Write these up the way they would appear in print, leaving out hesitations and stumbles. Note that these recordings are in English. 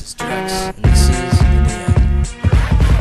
is Drex, and this is In the End.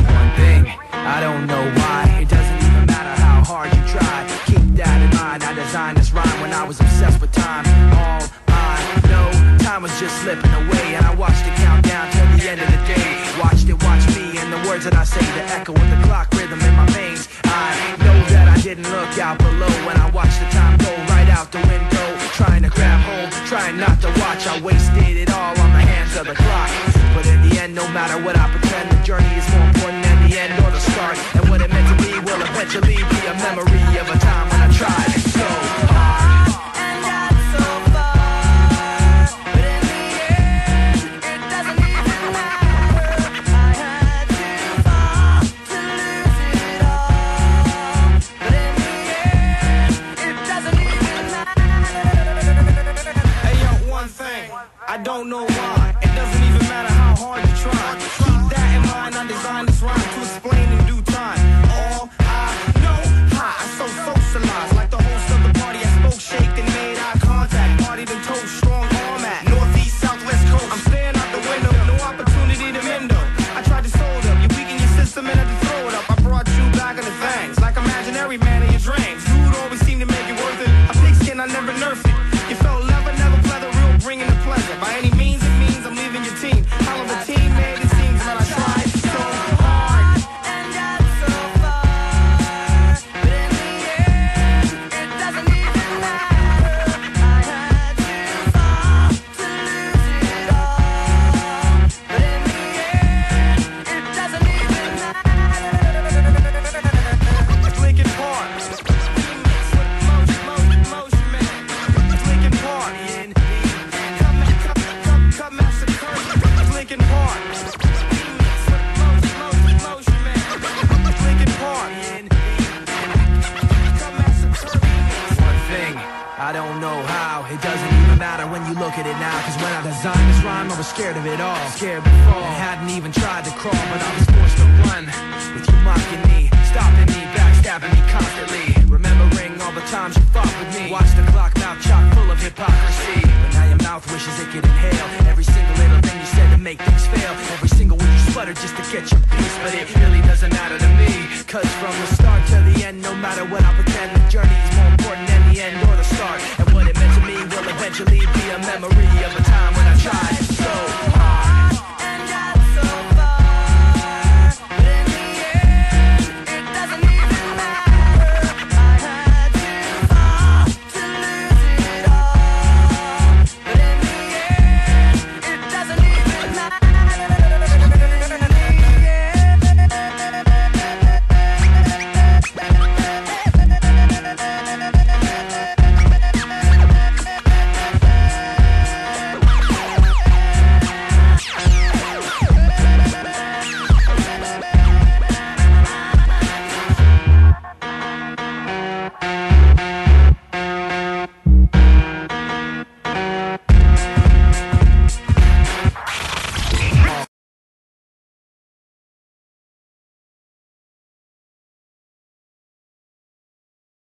One thing, I don't know why. It doesn't even matter how hard you try. Keep that in mind, I designed this rhyme when I was obsessed with time. All I know, time was just slipping away, and I watched it count down till the end of the day. Watched it watch me, and the words that I say, the echo of the clock rhythm in my veins. I know that I didn't look out below when I watched the time go right out the window. Trying to grab hold, trying not to watch. I wasted it all on the hands of the clock. But in the end, no matter what I pretend, the journey is more important than the end or the start. And what it meant to be will eventually be a memory of a time when I tried so hard. I don't know why, it doesn't even matter how hard you try. Keep that in mind, I designed this rhyme to explain in due time. All I know, I so socialized, like the host of the party. I spoke, shaked, and made eye contact. Partied and told strong arm at northeast, southwest coast. I'm staring out the window, no opportunity to mend up. I tried to sold up, you weaken your system and had to throw it up. I brought you back into things, like imaginary man in your dreams. Dude always seemed to make it worth it. A pigskin, I never nerfed it. You felt never pleather, real bringing the pleasure. By any means, it means I'm leaving your team. Hell of a teammate, it seems, but I tried so hard and got so far. But in the end, it doesn't even matter. I had to fall to lose it all. But in the end, it doesn't even matter. Linkin Park, remix with Motion Man. Linkin Park. Linkin Park. Motion Man. Linkin Park. One thing, I don't know how. It doesn't even matter when you look at it now. Cause when I designed this rhyme, I was scared of it all. Scared before, I hadn't even tried to crawl, but I was forced to run. With you mocking me, stopping me, backstabbing me constantly. Remembering all the times you fought with me. Watch the clock now chock full of hypocrisy. But now your mouth wishes it could inhale every single little thing you said to make things fail. Every single word you sputter just to get your piece. But it really doesn't matter to me. Cause from the start to the end, no matter what I pretend, the journey is more important than the end or the start. And what it meant to me will eventually be a memory of a time when I tried